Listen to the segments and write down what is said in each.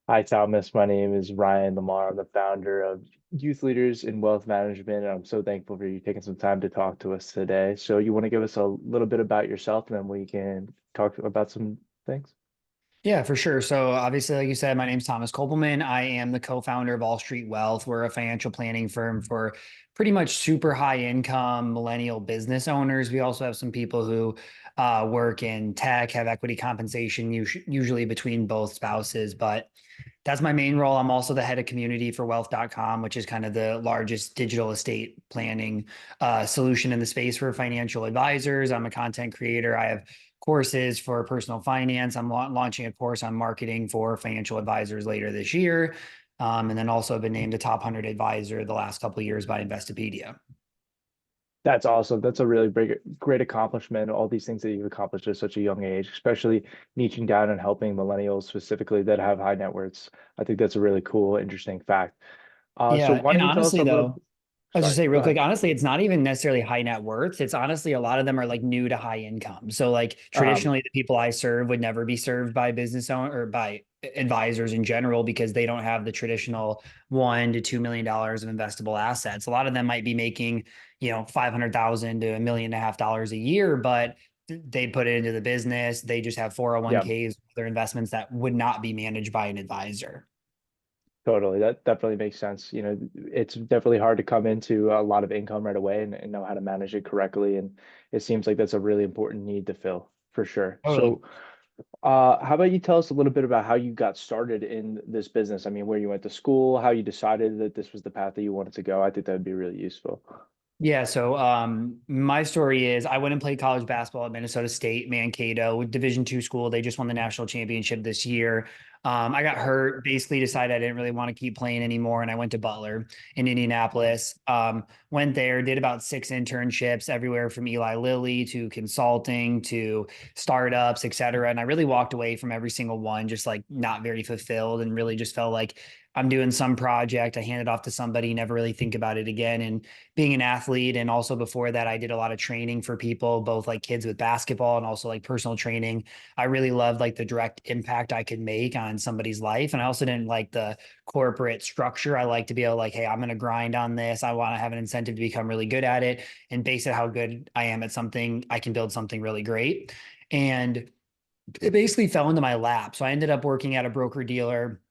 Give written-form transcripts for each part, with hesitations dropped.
Hi, Thomas. My name is Ryan Lamar. I'm the founder of Youth Leaders in Wealth Management. And I'm so thankful for you taking some time to talk to us today. So, you want to give us a little bit about yourself, and then we can talk about some things? Yeah, for sure. So obviously, like you said, my name's Thomas Kopelman. I am the co-founder of AllStreet Wealth. We're a financial planning firm for pretty much super high income millennial business owners. We also have some people who work in tech, have equity compensation, usually between both spouses. But that's my main role. I'm also the head of community for wealth.com, which is kind of the largest digital estate planning solution in the space for financial advisors. I'm a content creator. I have courses for personal finance. I'm launching a course on marketing for financial advisors later this year. And then also been named a top 100 advisor the last couple of years by Investopedia. That's awesome. That's a really great accomplishment. All these things that you've accomplished at such a young age, especially niching down and helping millennials specifically that have high net worths. I think that's a really cool, interesting fact. So, Yeah. why And don't you tell us honestly, a little? though, I'll just Sorry, say go real quick, ahead. honestly, it's not even necessarily high net worth. It's honestly a lot of them are like new to high income. So like Um, traditionally the people I serve would never be served by business owner or by advisors in general because they don't have the traditional $1 to $2 million of investable assets. A lot of them might be making, 500,000 to $1.5 million a year, but they put it into the business. They just have yeah. 401ks, other investments that would not be managed by an advisor. Totally. That definitely makes sense. It's definitely hard to come into a lot of income right away and know how to manage it correctly. And it seems like that's a really important need to fill for sure. Totally. So, how about you tell us a little bit about how you got started in this business? I mean, where you went to school, how you decided that this was the path that you wanted to go. I think that would be really useful. Yeah, so my story is I went and played college basketball at Minnesota State, Mankato, Division II school. They just won the national championship this year. I got hurt, basically decided I didn't really want to keep playing anymore, and I went to Butler in Indianapolis. Went there, did about 6 internships, everywhere from Eli Lilly to consulting to startups, et cetera. And I really walked away from every single one, just like not very fulfilled, and really just felt like I'm doing some project. I hand it off to somebody, never really think about it again. And being an athlete, and also before that I did a lot of training for people, both like kids with basketball and also like personal training. I really loved like the direct impact I could make on somebody's life, and I also didn't like the corporate structure. I like to be able, like, hey, I'm going to grind on this, I want to have an incentive to become really good at it, and base it how good I am at something, I can build something really great. And it basically fell into my lap, so I ended up working at a broker dealer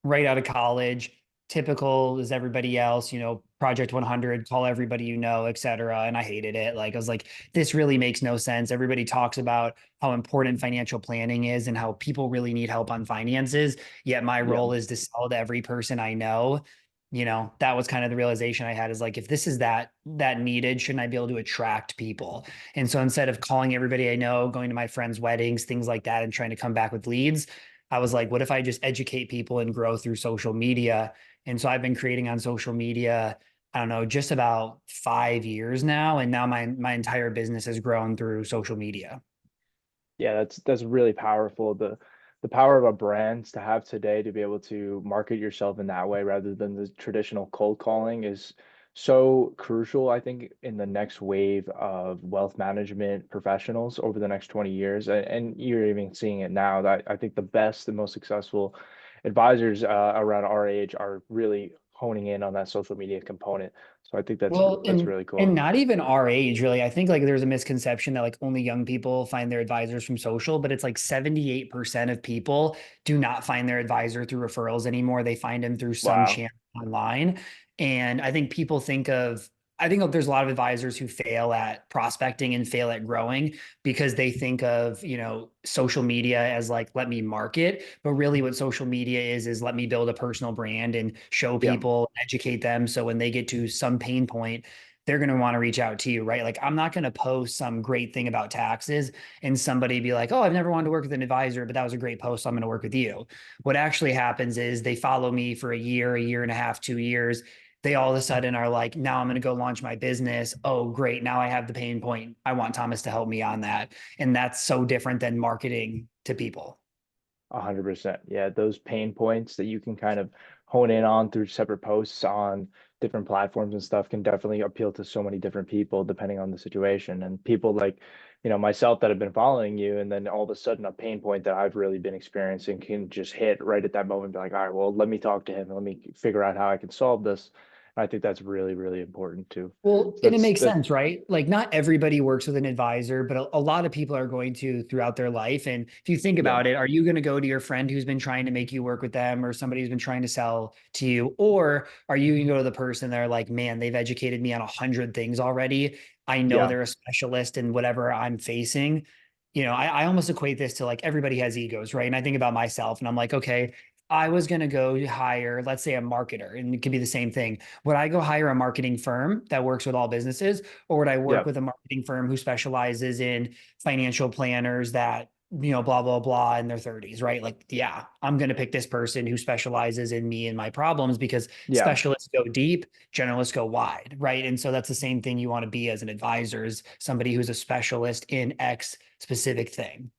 right out of college, typical as everybody else, Project 100, call everybody you know, et cetera. And I hated it. Like, I was like, this really makes no sense. Everybody talks about how important financial planning is and how people really need help on finances. Yet my Yeah. role is to sell to every person I know. That was kind of the realization I had, is like, if this is that needed, shouldn't I be able to attract people? And so instead of calling everybody I know, going to my friends' weddings, things like that, and trying to come back with leads, I was like, what if I just educate people and grow through social media? And so I've been creating on social media, I don't know, just about 5 years now. And now my entire business has grown through social media. Yeah, that's really powerful. The power of a brand to have today to be able to market yourself in that way rather than the traditional cold calling is so crucial, I think, in the next wave of wealth management professionals over the next 20 years. And you're even seeing it now that I think the best and most successful advisors around our age are really honing in on that social media component. So I think Well, that's and really and cool. not even our age, really. I think like there's a misconception that like only young people find their advisors from social, but it's like 78% of people do not find their advisor through referrals anymore. They find him through some Wow. channel online. And I think there's a lot of advisors who fail at prospecting and fail at growing because they think of, social media as like, let me market. But really what social media is let me build a personal brand and show Yeah. people, educate them. So when they get to some pain point, they're going to want to reach out to you, right? Like, I'm not going to post some great thing about taxes and somebody be like, oh, I've never wanted to work with an advisor, but that was a great post, so I'm going to work with you. What actually happens is they follow me for a year and a half, 2 years. They all of a sudden are like, now I'm going to go launch my business. Oh, great. Now I have the pain point. I want Thomas to help me on that. And that's so different than marketing to people. 100%. Yeah, those pain points that you can kind of hone in on through separate posts on different platforms and stuff can definitely appeal to so many different people depending on the situation. And people like myself that have been following you, and then all of a sudden a pain point that I've really been experiencing can just hit right at that moment, be like, all right, well, let me talk to him, let me figure out how I can solve this. And I think that's really, really important too. Well, So and it that's makes that. sense, right? Like not everybody works with an advisor, but a lot of people are going to throughout their life. And if you think Yeah, about it, are you going to go to your friend who's been trying to make you work with them or somebody who's been trying to sell to you? Or are you going to go to the person that are like, man, they've educated me on 100 things already. I know yeah, they're a specialist in whatever I'm facing. I almost equate this to like everybody has egos, right? And I think about myself and I'm like, okay, I was going to go hire, let's say, a marketer, and it could be the same thing. Would I go hire a marketing firm that works with all businesses, or would I work yeah. with a marketing firm who specializes in financial planners that, blah, blah, blah in their 30s, right? Like, yeah, I'm going to pick this person who specializes in me and my problems because Yeah, specialists go deep, generalists go wide, right? And so that's the same thing you want to be as an advisor is somebody who's a specialist in X specific thing.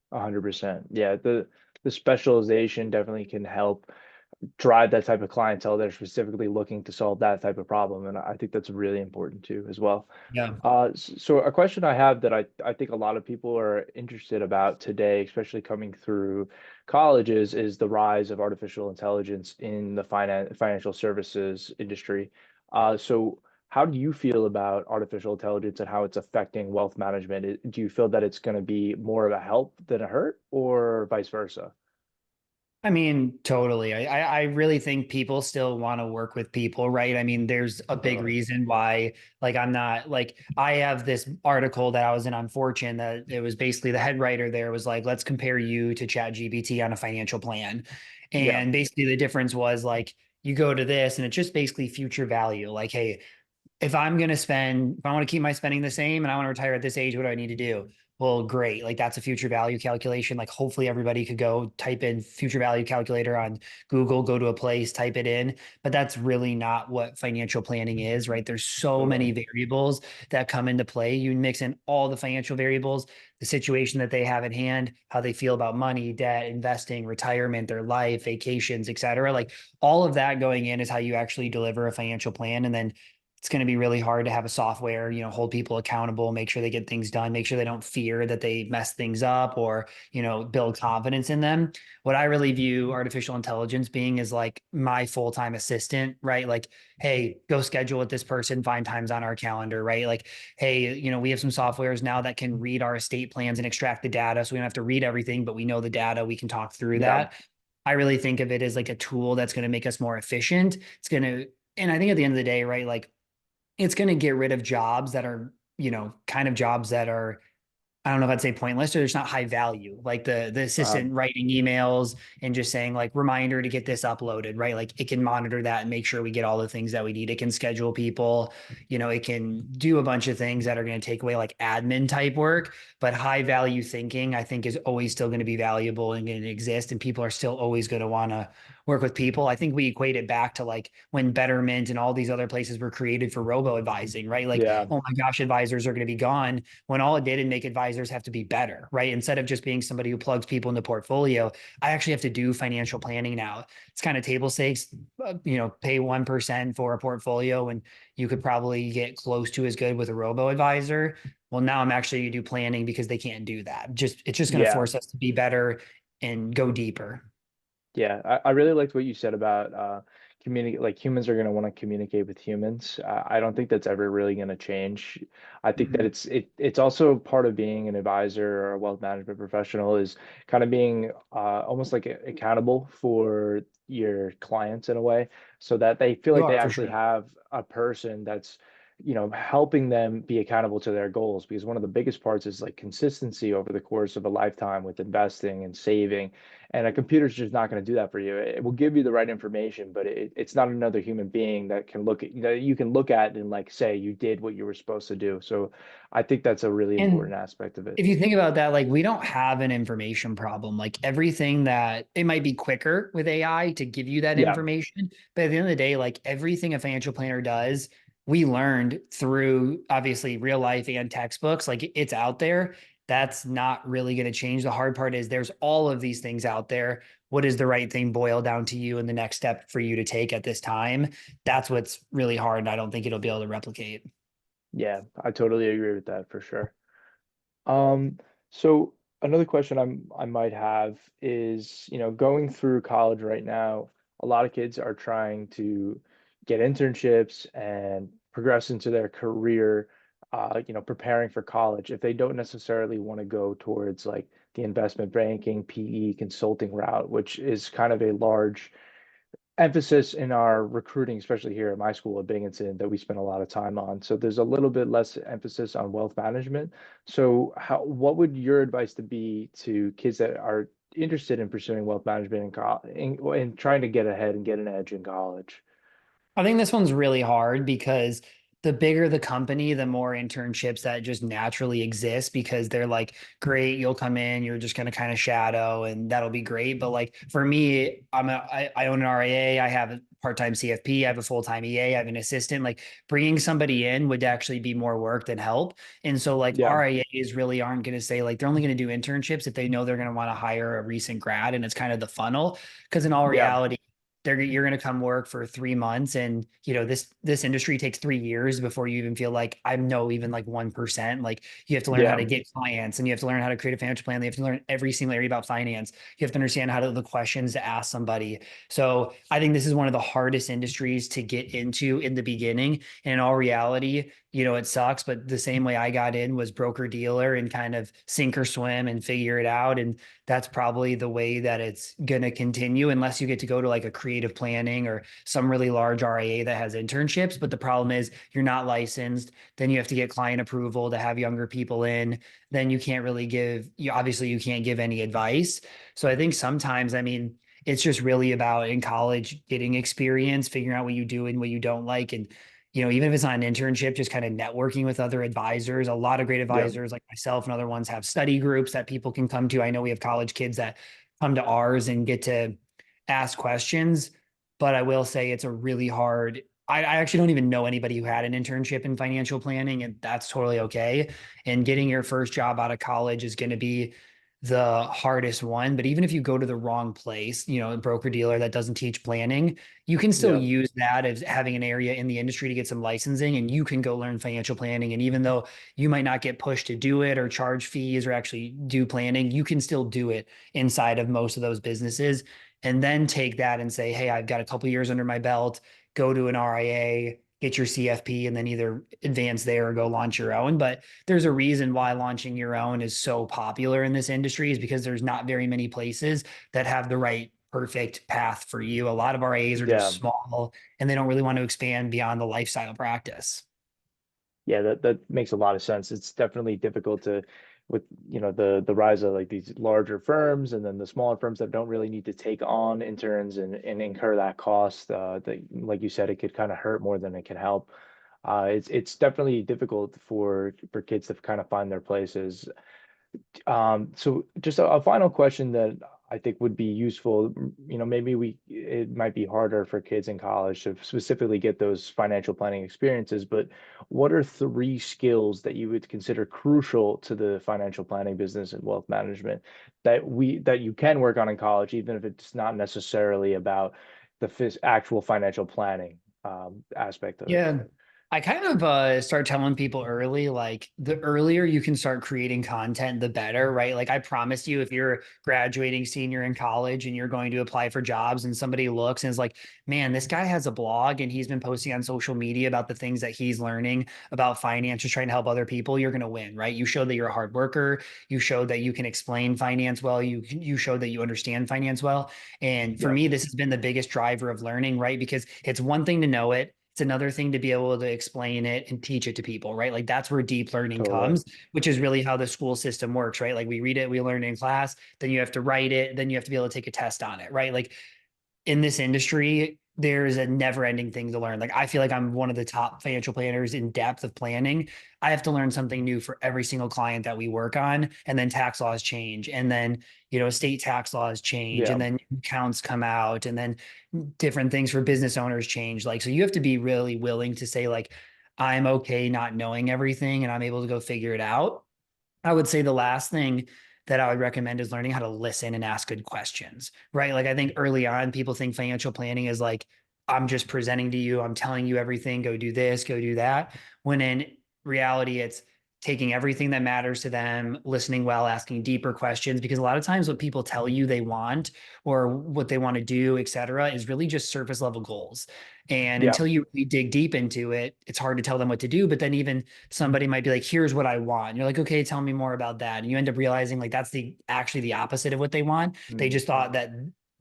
100%. Yeah, the specialization definitely can help drive that type of clientele that are specifically looking to solve that type of problem. And I think that's really important too, as well. Yeah. So a question I have that I think a lot of people are interested about today, especially coming through colleges, is the rise of artificial intelligence in the financial services industry. So how do you feel about artificial intelligence and how it's affecting wealth management? Do you feel that it's going to be more of a help than a hurt, or vice versa? I mean, totally. I really think people still want to work with people, right? I mean, there's a big Definitely. reason why, like, I'm not like I have this article that I was in on Fortune that it was basically the head writer there was like, let's compare you to Chat GPT on a financial plan. Yeah. And basically the difference was like you go to this and it's just basically future value. Like, hey, if I want to keep my spending the same and I want to retire at this age, what do I need to do? Well, great. Like that's a future value calculation. Like hopefully everybody could go type in future value calculator on Google, go to a place, type it in. But that's really not what financial planning is, right? There's so many Totally. variables that come into play. You mix in all the financial variables, the situation that they have at hand, how they feel about money, debt, investing, retirement, their life, vacations, et cetera. Like all of that going in is how you actually deliver a financial plan. And then it's going to be really hard to have a software, hold people accountable, make sure they get things done, make sure they don't fear that they mess things up or, build confidence in them. What I really view artificial intelligence being is like my full-time assistant, right? Like, hey, go schedule with this person, find times on our calendar, right? Like, hey, we have some softwares now that can read our estate plans and extract the data. So we don't have to read everything, but we know the data, we can talk through Yeah. that. I really think of it as like a tool that's going to make us more efficient. And I think at the end of the day, right, like it's going to get rid of jobs that are, kind of jobs that are I don't know if I'd say pointless or it's not high value, like the Um, assistant writing emails and just saying like reminder to get this uploaded, right? Like it can monitor that and make sure we get all the things that we need. It can schedule people, it can do a bunch of things that are going to take away like admin type work, but high value thinking I think is always still going to be valuable and going to exist and people are still always going to want to work with people. I think we equate it back to like when Betterment and all these other places were created for robo advising, right? Like, yeah. oh my gosh, advisors are going to be gone when all it did and make advisors have to be better, right? Instead of just being somebody who plugs people into portfolio, I actually have to do financial planning now. It's kind of table stakes, pay 1% for a portfolio and you could probably get close to as good with a robo advisor. Well, now I'm actually do planning because they can't do that. It's just going to Yeah. force us to be better and go deeper. Yeah, I really liked what you said about communicate. Like humans are going to want to communicate with humans. I don't think that's ever really going to change. I think that Mhm. it's also part of being an advisor or a wealth management professional is kind of being almost like accountable for your clients in a way, so that they feel You like they are for actually sure. have a person that's helping them be accountable to their goals, because one of the biggest parts is like consistency over the course of a lifetime with investing and saving, and a computer's just not going to do that for you. It will give you the right information, but it's not another human being that can look at that you can look at and like say you did what you were supposed to do. So I think that's a really And important aspect of it. if you think about that, like we don't have an information problem. Like everything that it might be quicker with AI to give you that Yeah, information, but at the end of the day, like everything a financial planner does, we learned through obviously real life and textbooks. Like it's out there. That's not really going to change. The hard part is there's all of these things out there. What is the right thing boil down to you and the next step for you to take at this time? That's what's really hard. And I don't think it'll be able to replicate. yeah, I totally agree with that for sure. Um, so another question I might have is, going through college right now, a lot of kids are trying to get internships and progress into their career, preparing for college. If they don't necessarily want to go towards like the investment banking, PE, consulting route, which is kind of a large emphasis in our recruiting, especially here at my school at Binghamton, that we spend a lot of time on. So there's a little bit less emphasis on wealth management. So what would your advice to be to kids that are interested in pursuing wealth management in college and trying to get ahead and get an edge in college? I think this one's really hard because the bigger the company, the more internships that just naturally exist because they're like, great, you'll come in, you're just going to kind of shadow and that'll be great. But like for me, I own an RIA, I have a part-time CFP, I have a full-time EA, I have an assistant. Like bringing somebody in would actually be more work than help. And so like Yeah, RIAs really aren't going to say like they're only going to do internships if they know they're going to want to hire a recent grad and it's kind of the funnel. Because in all yeah, reality, you're going to come work for 3 months and this industry takes 3 years before you even feel like I know even like 1%. Like you have to learn how yeah, to get clients and you have to learn how to create a financial plan. You have to learn every single area about finance. You have to understand the questions to ask somebody. So I think this is one of the hardest industries to get into in the beginning. And in all reality, it sucks, but the same way I got in was broker dealer and kind of sink or swim and figure it out. And that's probably the way that it's going to continue unless you get to go to like a creative planning or some really large RIA that has internships. But the problem is you're not licensed. Then you have to get client approval to have younger people in. Then you can't really obviously you can't give any advice. So I think sometimes, I mean, it's just really about in college getting experience, figuring out what you do and what you don't like. And even if it's not an internship, just kind of networking with other advisors. A lot of great yeah, advisors like myself and other ones have study groups that people can come to. I know we have college kids that come to ours and get to ask questions, but I will say it's a really hard. I actually don't even know anybody who had an internship in financial planning, and that's totally okay. And getting your first job out of college is going to be the hardest one. But even if you go to the wrong place, a broker dealer that doesn't teach planning, you can still yeah, use that as having an area in the industry to get some licensing and you can go learn financial planning. And even though you might not get pushed to do it or charge fees or actually do planning, you can still do it inside of most of those businesses and then take that and say, hey, I've got a couple years under my belt, go to an RIA, get your CFP, and then either advance there or go launch your own. But there's a reason why launching your own is so popular in this industry is because there's not very many places that have the right perfect path for you. A lot of RAs are just yeah. small and they don't really want to expand beyond the lifestyle practice. Yeah, that makes a lot of sense. It's definitely difficult to with the rise of like these larger firms and then the smaller firms that don't really need to take on interns and incur that cost. That like you said, it could kind of hurt more than it can help. It's definitely difficult for kids to kind of find their places. So just a final question that I think would be useful, maybe it might be harder for kids in college to specifically get those financial planning experiences, but what are three skills that you would consider crucial to the financial planning business and wealth management that you can work on in college, even if it's not necessarily about the actual financial planning aspect of it? Yeah. I kind of start telling people early, like the earlier you can start creating content, the better, right? Like I promise you, if you're graduating senior in college and you're going to apply for jobs and somebody looks and is like, man, this guy has a blog and he's been posting on social media about the things that he's learning about finance, just trying to help other people, you're going to win, right? You show that you're a hard worker. You show that you can explain finance well. You show that you understand finance well. And for Yeah, me, this has been the biggest driver of learning, right? Because it's one thing to know it. It's another thing to be able to explain it and teach it to people, right? Like that's where deep learning totally. comes, which is really how the school system works, right? Like we read it, we learn it in class, then you have to write it, then you have to be able to take a test on it, right? Like in this industry, there's a never ending thing to learn. Like I feel like I'm one of the top financial planners in depth of planning. I have to learn something new for every single client that we work on. And then tax laws change. And then, state tax laws change. Yeah. And then accounts come out. And then different things for business owners change. Like, so you have to be really willing to say, like, I'm okay not knowing everything and I'm able to go figure it out. I would say the last thing that I would recommend is learning how to listen and ask good questions, right? Like I think early on, people think financial planning is like, I'm just presenting to you, I'm telling you everything, go do this, go do that. When in reality, it's taking everything that matters to them, listening well, asking deeper questions, because a lot of times what people tell you they want or what they want to do, et cetera, is really just surface level goals. And Yeah. until you really dig deep into it, it's hard to tell them what to do. But then even somebody might be like, here's what I want. And you're like, okay, tell me more about that. And you end up realizing like that's actually the opposite of what they want. They Mm. just thought that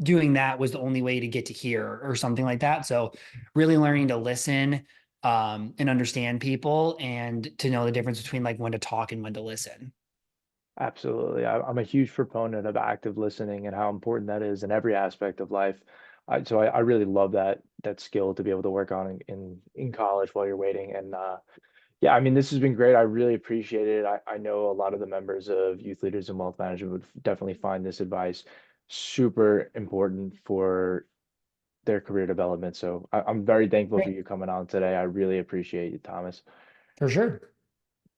doing that was the only way to get to here or something like that. So really learning to listen and understand people and to know the difference between like when to talk and when to listen. Absolutely. I'm a huge proponent of active listening and how important that is in every aspect of life. So I really love that skill to be able to work on in college while you're waiting. And yeah, I mean, this has been great. I really appreciate it. I know a lot of the members of Youth Leaders in Wealth Management would definitely find this advice super important for their career development. So I'm very thankful for Great. you coming on today. I really appreciate you, Thomas. For sure.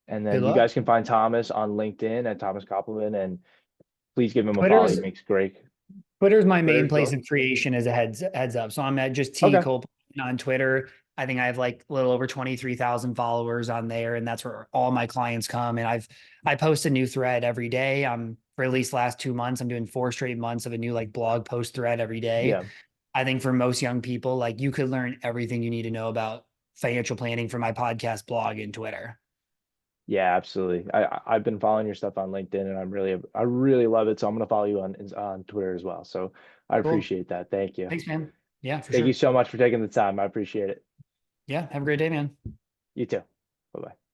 And Good then you luck. guys can find Thomas on LinkedIn at Thomas Kopelman, and please give him a follow. He Twitter's makes great Twitter's my Twitter main as place well. of creation as a heads up. So I'm at just T Okay. Cope on Twitter. I think I have like a little over 23,000 followers on there, and that's where all my clients come. And I post a new thread every day. For at least last 2 months, I'm doing 4 straight months of a new like blog post thread every day. Yeah. I think for most young people, like you could learn everything you need to know about financial planning from my podcast, blog, and Twitter. Yeah, absolutely. I've been following your stuff on LinkedIn, and I really love it. So I'm gonna follow you on Twitter as well. So I Cool. appreciate that. Thank you. Thanks, man. Yeah, for Thank you sure. so much for taking the time. I appreciate it. Yeah. Have a great day, man. You too. Bye bye.